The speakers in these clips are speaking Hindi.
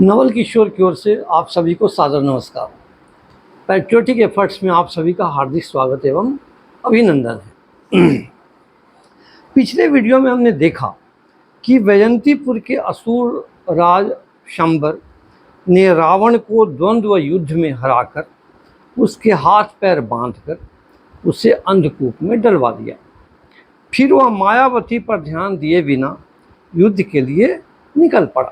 नवल किशोर की ओर से आप सभी को सादर नमस्कार। पैट्रियोटिक एफर्ट्स में आप सभी का हार्दिक स्वागत एवं अभिनंदन है। पिछले वीडियो में हमने देखा कि वैजंतीपुर के असुर राज शंबर ने रावण को द्वंद्व युद्ध में हराकर उसके हाथ पैर बांधकर उसे अंधकूप में डलवा दिया। फिर वह मायावती पर ध्यान दिए बिना युद्ध के लिए निकल पड़ा।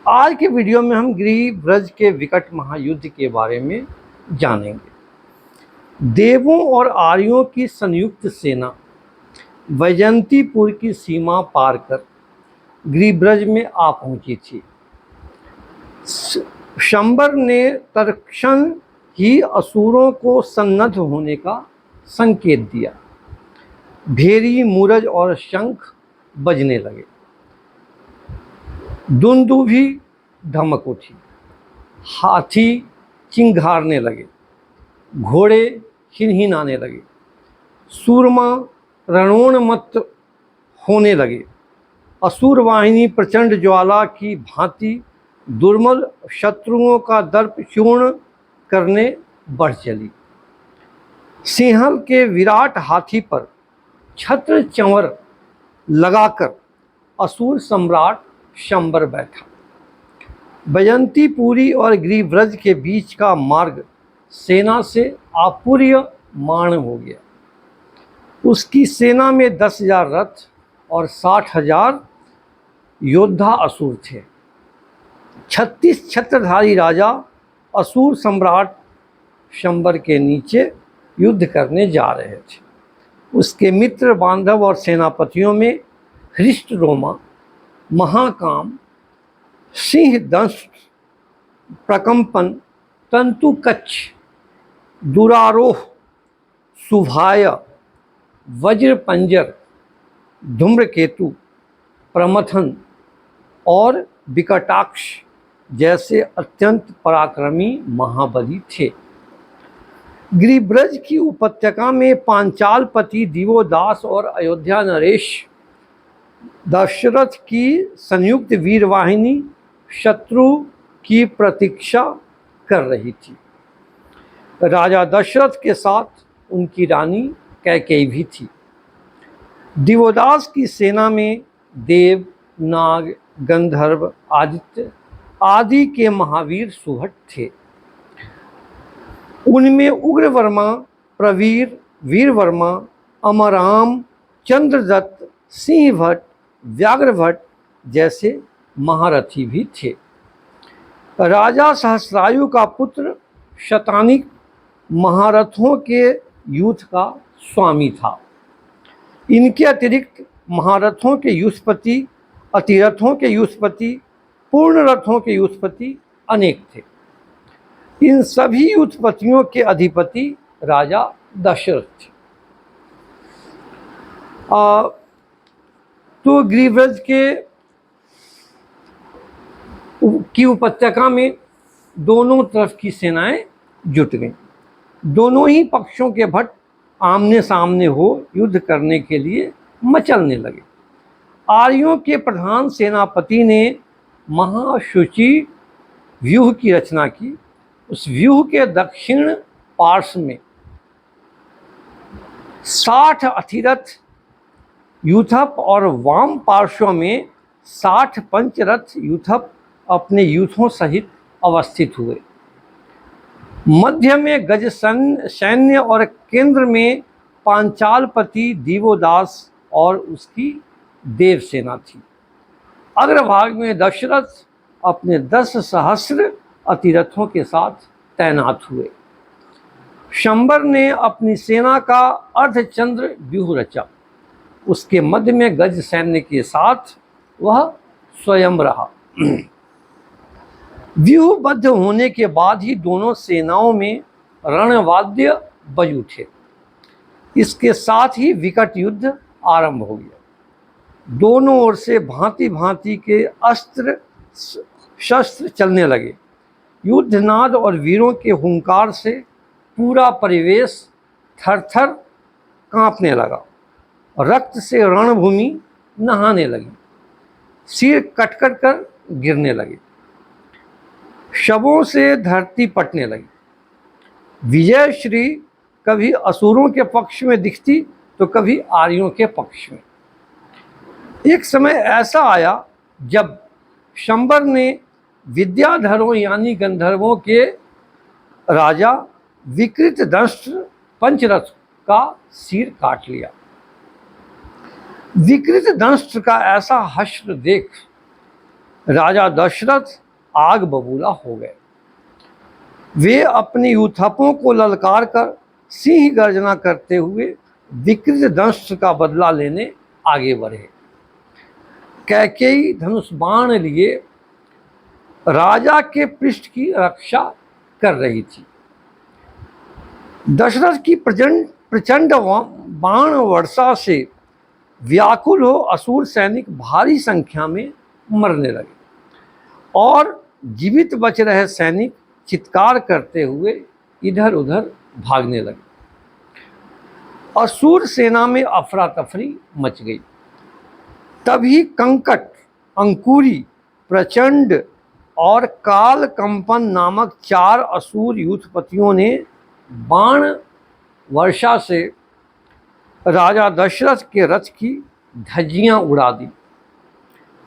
आज के वीडियो में हम गिरिब्रज ब्रज के विकट महायुद्ध के बारे में जानेंगे। देवों और आर्यों की संयुक्त सेना वैजंतीपुर की सीमा पार कर गिरिब्रज में आ पहुंची थी। शंबर ने तत्क्षण ही असुरों को सन्नद्ध होने का संकेत दिया। भेरी, मूरज और शंख बजने लगे। दुंदुभी धमक उठी। हाथी चिंघारने लगे। घोड़े हिनहिनाने लगे। सूरमा रणोन्मत्त होने लगे। असुर वाहिनी प्रचंड ज्वाला की भांति दुर्मल शत्रुओं का दर्प चूर्ण करने बढ़ चली। सिंहल के विराट हाथी पर छत्र चंवर लगाकर असुर सम्राट शंबर बैठा। वैजंतीपुरी और गिरिब्रज के बीच का मार्ग सेना से अपूर्यमान हो गया। उसकी सेना में 10,000 रथ और 60,000 योद्धा असुर थे। 36 छत्रधारी राजा असुर सम्राट शंबर के नीचे युद्ध करने जा रहे थे। उसके मित्र, बांधव और सेनापतियों में हृष्टरोमा, महाकाम, सिंहदंष्ट, प्रकंपन, तंतुकच्छ, दुरारोह, सुभाय, वज्रपंजर, धूम्रकेतु, प्रमथन और विकटाक्ष जैसे अत्यंत पराक्रमी महाबली थे। गिरिब्रज की उपत्यका में पांचालपति दिवोदास और अयोध्या नरेश दशरथ की संयुक्त वीरवाहिनी शत्रु की प्रतीक्षा कर रही थी। राजा दशरथ के साथ उनकी रानी कैकेयी भी थी। दिवोदास की सेना में देव, नाग, गंधर्व, आदित्य आदि के महावीर सुभट थे। उनमें उग्रवर्मा, प्रवीर, वीरवर्मा, अमराम, चंद्रदत्त, सिंहभट्ट, व्याघ्रभट्ट जैसे महारथी भी थे। राजा सहस्रायु का पुत्र शतानिक महारथों के यूथ का स्वामी था। इनके अतिरिक्त महारथों के युष्पति, अतिरथों के युष्पति, पूर्ण रथों के युष्पति अनेक थे। इन सभी युष्पतियों के अधिपति राजा दशरथ थे। तो गिरिब्रज की उपत्यका में दोनों तरफ की सेनाएं जुट गईं। दोनों ही पक्षों के भट आमने सामने हो युद्ध करने के लिए मचलने लगे। आर्यों के प्रधान सेनापति ने महाशुचि व्यूह की रचना की। उस व्यूह के दक्षिण पार्श्व में 60 अथिरथ यूथप और वाम पार्श्व में 60 पंचरथ यूथप अपने यूथों सहित अवस्थित हुए। मध्य में गज सैन्य और केंद्र में पांचालपति दिवोदास और उसकी देव सेना थी। अग्रभाग में दशरथ अपने 10 सहस्र अतिरथों के साथ तैनात हुए। शंबर ने अपनी सेना का अर्धचंद्र व्यूह रचा। उसके मध्य में गज सैन्य के साथ वह स्वयं रहा। व्यूहबद्ध होने के बाद ही दोनों सेनाओं में रणवाद्य बज उठे। इसके साथ ही विकट युद्ध आरंभ हो गया। दोनों ओर से भांति भांति के अस्त्र शस्त्र चलने लगे। युद्धनाद और वीरों के हुंकार से पूरा परिवेश थरथर कांपने लगा। रक्त से रणभूमि नहाने लगी। सिर कटकट कर गिरने लगे। शवों से धरती पटने लगी। विजय श्री कभी असुरों के पक्ष में दिखती तो कभी आर्यों के पक्ष में। एक समय ऐसा आया जब शंबर ने विद्याधरों यानी गंधर्वों के राजा विकृत दंष्ट पंचरथ का सिर काट लिया। विकृत दंष्ट का ऐसा हश्र देख राजा दशरथ आग बबूला हो गए। वे अपने यूथपों को ललकार कर सिंह गर्जना करते हुए विकृत दंष्ट का बदला लेने आगे बढ़े। कैकेयी धनुष बाण लिए राजा के पृष्ठ की रक्षा कर रही थी। दशरथ की प्रचंड बाण वर्षा से व्याकुल हो असुर सैनिक भारी संख्या में मरने लगे और जीवित बच रहे सैनिक चित्कार करते हुए इधर उधर भागने लगे। असुर सेना में अफरा तफरी मच गई। तभी कंकट, अंकुरी, प्रचंड और काल कंपन नामक 4 असुर यूथपतियों ने बाण वर्षा से राजा दशरथ के रथ की धज्जियां उड़ा दी,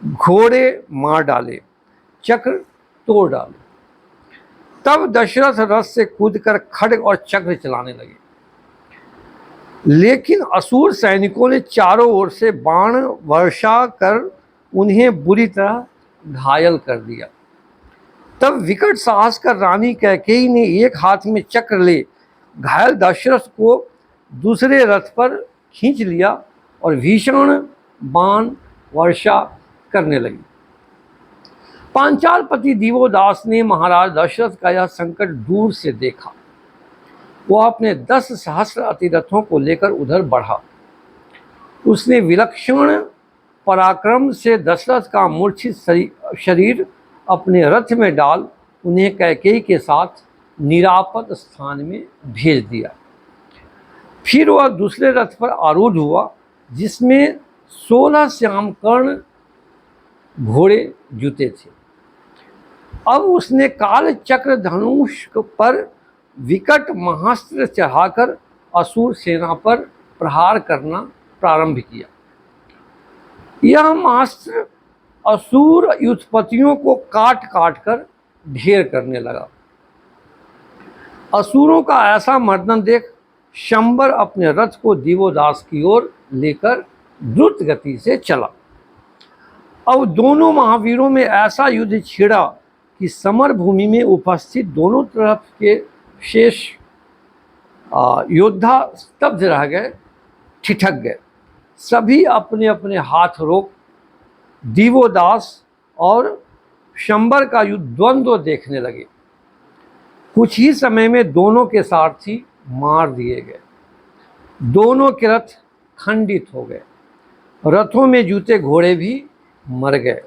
घोड़े मार डाले, चक्र तोड़ डाले। तब दशरथ रथ से कूदकर खड्ग और चक्र चलाने लगे, लेकिन असुर सैनिकों ने चारों ओर से बाण वर्षा कर उन्हें बुरी तरह घायल कर दिया। तब विकट साहस कर रानी कैकेयी ने एक हाथ में चक्र ले घायल दशरथ को दूसरे रथ पर खींच लिया और भीषण बाण वर्षा करने लगी। पांचालपति दिवोदास ने महाराज दशरथ का यह संकट दूर से देखा। वह अपने 10 सहस्र अतिरथों को लेकर उधर बढ़ा। उसने विलक्षण पराक्रम से दशरथ का मूर्छित शरीर अपने रथ में डाल उन्हें कैकेयी के साथ निरापद स्थान में भेज दिया। फिर वह दूसरे रथ पर आरूढ़ हुआ जिसमें 16 श्यामकर्ण घोड़े जुते थे। अब उसने काल चक्र धनुष पर विकट महास्त्र चढ़ाकर असुर सेना पर प्रहार करना प्रारंभ किया। यह महास्त्र असुर युद्धपतियों को काट काट कर ढेर करने लगा। असुरों का ऐसा मर्दन देख शंबर अपने रथ को दिवोदास की ओर लेकर द्रुत गति से चला। अब दोनों महावीरों में ऐसा युद्ध छिड़ा कि समर भूमि में उपस्थित दोनों तरफ के शेष योद्धा स्तब्ध रह गए, ठिठक गए। सभी अपने अपने हाथ रोक दिवोदास और शंबर का युद्ध द्वंद्व देखने लगे। कुछ ही समय में दोनों के सारथी मार दिए गए। दोनों के रथ खंडित हो गए। रथों में जुते घोड़े भी मर गए।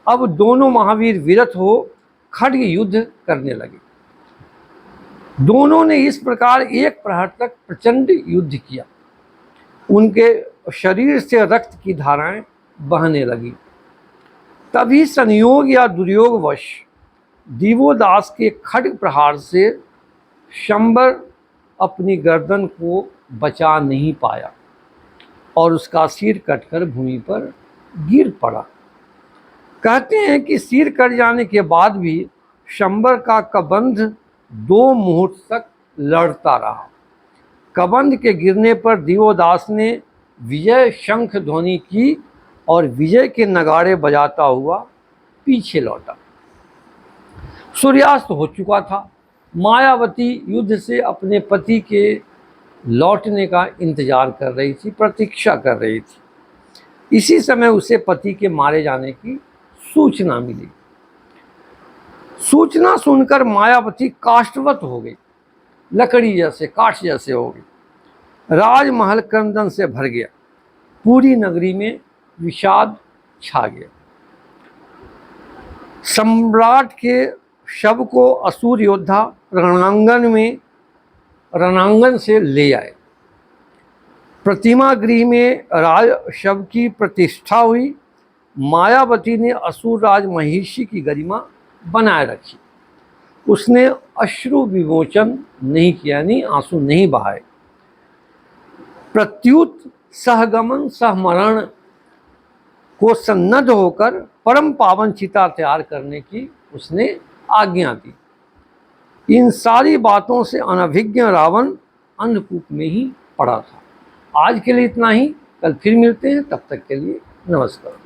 अब दोनों महावीर विरत हो खड्ग युद्ध करने लगे। दोनों ने इस प्रकार एक प्रहर तक प्रचंड युद्ध किया। उनके शरीर से रक्त की धाराएं बहने लगी। तभी संयोग या दुर्योगवश दिवोदास के खड्ग प्रहार से शंबर अपनी गर्दन को बचा नहीं पाया और उसका सिर कटकर भूमि पर गिर पड़ा। कहते हैं कि सिर कट जाने के बाद भी शंबर का कबंध 2 मुहूर्त तक लड़ता रहा। कबंध के गिरने पर दिवोदास ने विजय शंख ध्वनि की और विजय के नगाड़े बजाता हुआ पीछे लौटा। सूर्यास्त हो चुका था। मायावती युद्ध से अपने पति के लौटने का इंतजार कर रही थी, प्रतीक्षा कर रही थी। इसी समय उसे पति के मारे जाने की सूचना मिली। सूचना सुनकर मायावती काष्ठवत हो गई, लकड़ी जैसे, काठ जैसे हो गई। राजमहल क्रंदन से भर गया। पूरी नगरी में विषाद छा गया। सम्राट के शव को असुर योद्धा रणांगन से ले आए। प्रतिमा गृह में राज शव की प्रतिष्ठा हुई। मायावती ने असुर राज महिषी की गरिमा बनाए रखी। उसने अश्रु विमोचन नहीं किया, यानी आंसू नहीं बहाए। प्रत्युत सहगमन सहमरण को सन्नद्ध होकर परम पावन चिता तैयार करने की उसने आज्ञा दी। इन सारी बातों से अनभिज्ञ रावण अन्नकूप में ही पड़ा था। आज के लिए इतना ही, कल फिर मिलते हैं, तब तक के लिए नमस्कार।